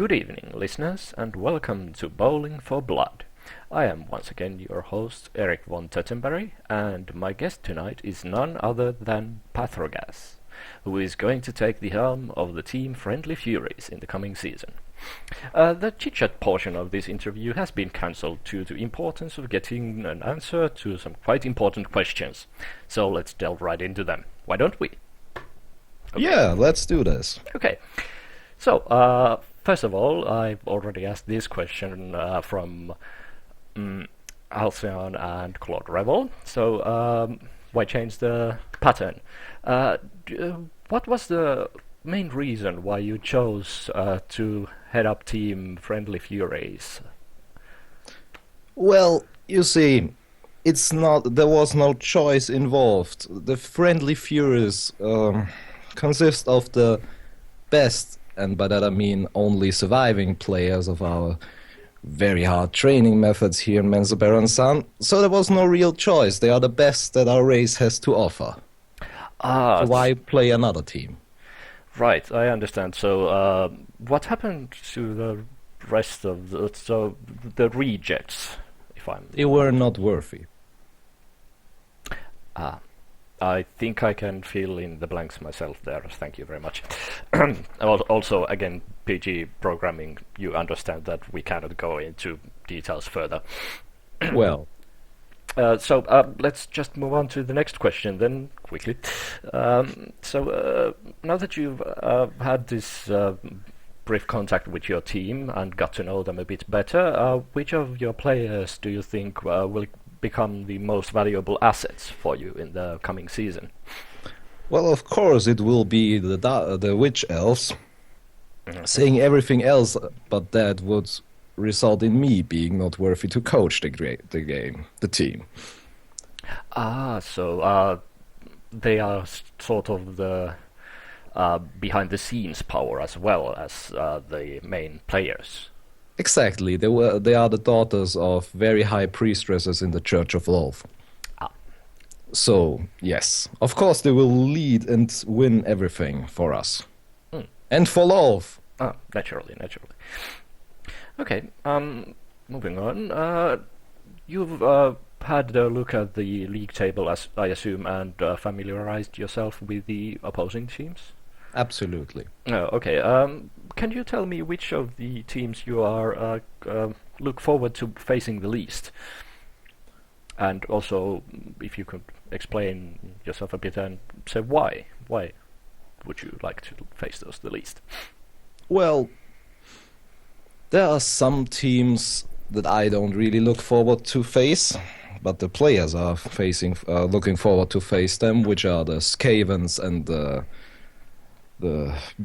Good evening, listeners, and welcome to Bowling for Blood. I am once again your host, Eric von Tettenberry, and my guest tonight is none other than Pathrogas, who is going to take the helm of the team Friendly Furies in the coming season. The chit-chat portion of this interview has been cancelled due to importance of getting an answer to some quite important questions. So let's delve right into them. Why don't we? Okay. Yeah, let's do this. Okay. So, first of all, I've already asked this question from Halcyon and Claude Revel. So, why change the pattern? What was the main reason why you chose to head up Team Friendly Furies? Well, you see, there was no choice involved. The Friendly Furies consist of the best, and by that I mean only surviving players of our very hard training methods here in Menzoberran Sun. So there was no real choice. They are the best that our race has to offer. So why play another team? Right, I understand. So what happened to the rest of the rejects? They were not worthy. I think I can fill in the blanks myself there. Thank you very much. Also, again, PG programming, you understand that we cannot go into details further. Well. So let's just move on to the next question then, quickly. So now that you've had this brief contact with your team and got to know them a bit better, which of your players do you think will become the most valuable assets for you in the coming season? Well, of course it will be the witch elves. Saying everything else but that would result in me being not worthy to coach the team. So they are sort of the behind the scenes power as well as the main players. Exactly. They are the daughters of very high priestesses in the Church of Love. So, yes. Of course they will lead and win everything for us. And for Love. Naturally. Okay, moving on. You've had a look at the league table, as I assume, and familiarized yourself with the opposing teams? Absolutely. Oh, okay. Can you tell me which of the teams you are look forward to facing the least? And also, if you could explain yourself a bit and say why. Why would you like to face those the least? Well, there are some teams that I don't really look forward to face, but the players are looking forward to face them, which are the Skavens and the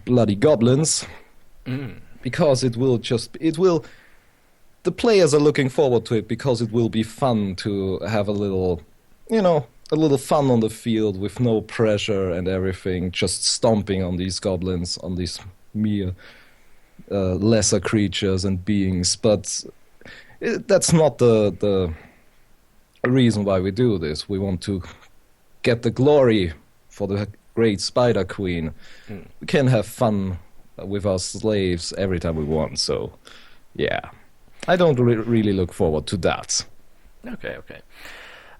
bloody goblins, because the players are looking forward to it because it will be fun to have a little fun on the field with no pressure and everything, just stomping on these goblins, on these mere lesser creatures and beings. But that's not the reason why we do this. We want to get the glory for the great Spider Queen. We can have fun with our slaves every time we want, so yeah. I don't really look forward to that. Okay.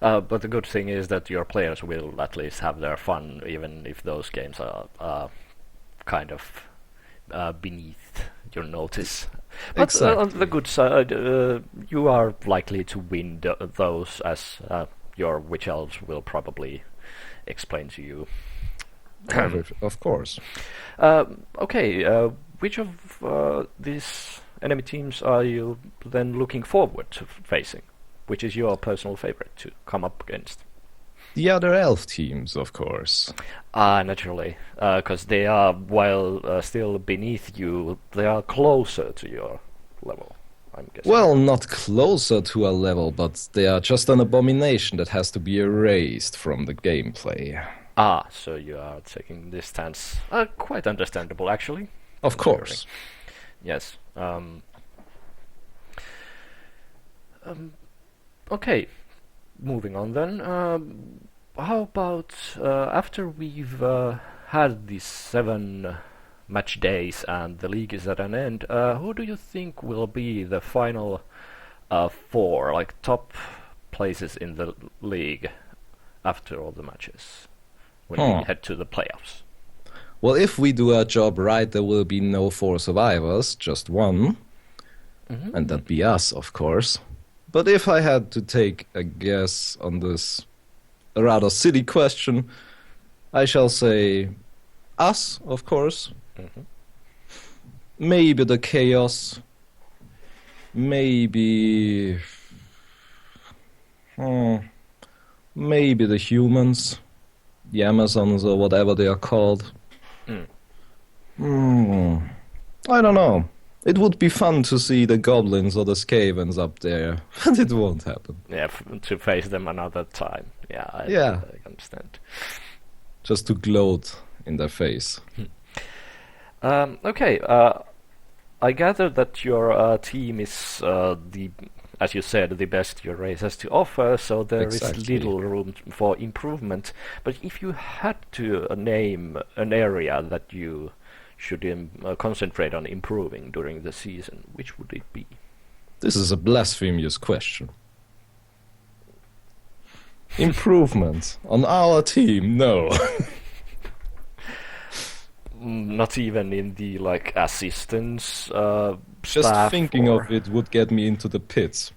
But the good thing is that your players will at least have their fun, even if those games are kind of beneath your notice. But Exactly. On the good side, you are likely to win those, as your witch elves will probably explain to you. Of course. Okay, which of these enemy teams are you then looking forward to facing? Which is your personal favorite to come up against? The other elf teams, of course. Naturally, because they are, while still beneath you, they are closer to your level, I'm guessing. Well, not closer to a level, but they are just an abomination that has to be erased from the gameplay. So you are taking this stance. Quite understandable, actually. Of course. Yes. Okay, moving on then. How about after we've had these 7 match days and the league is at an end, who do you think will be the final four, like top places in the league after all the matches when we head to the playoffs? Well, if we do our job right, there will be no 4 survivors, just one. And that'd be us, of course. But if I had to take a guess on this rather silly question, I shall say us, of course. Maybe the Chaos. Maybe... maybe the Humans. The Amazons or whatever they are called. I don't know. It would be fun to see the Goblins or the Skavens up there, but it won't happen. Yeah, to face them another time. Yeah, I understand. Just to gloat in their face. Okay, I gather that your team is as you said, the best your race has to offer, so there is little room for improvement. But if you had to name an area that you should concentrate on improving during the season, which would it be? This is a blasphemous question. Improvement on our team? No. Not even in the assistance Just staff thinking of it would get me into the pits.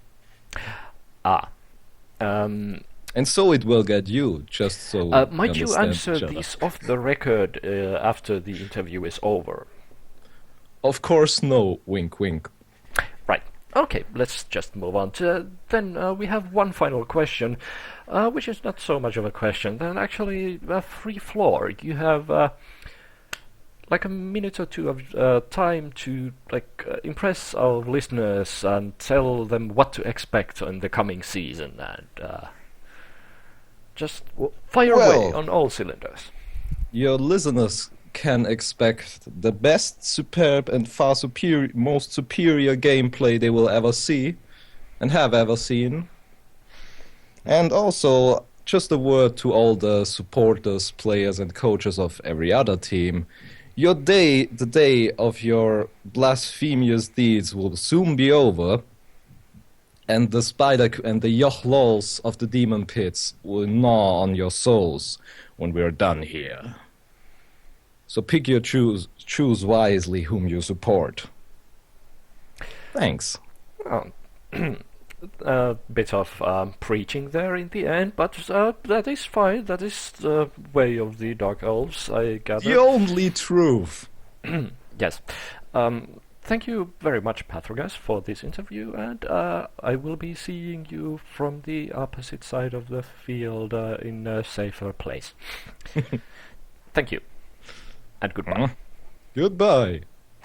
And so it will get you, just so might you answer these off the record after the interview is over? Of course no, wink wink. Right, okay, let's just move on to then we have one final question, which is not so much of a question, then actually a free floor. You have a minute or two of time to impress our listeners and tell them what to expect in the coming season, and just fire away on all cylinders. Your listeners can expect the best, superb, and far most superior gameplay they will ever see and have ever seen. And also, just a word to all the supporters, players, and coaches of every other team. The day of your blasphemous deeds will soon be over, and the spider and the yochlols of the demon pits will gnaw on your souls when we are done here. So pick your choose wisely whom you support. Thanks. A bit of preaching there in the end, but that is fine. That is the way of the Dark Elves, I gather. The only truth. Yes. Thank you very much, Pathrogas, for this interview, and I will be seeing you from the opposite side of the field in a safer place. Thank you, and goodbye. Goodbye.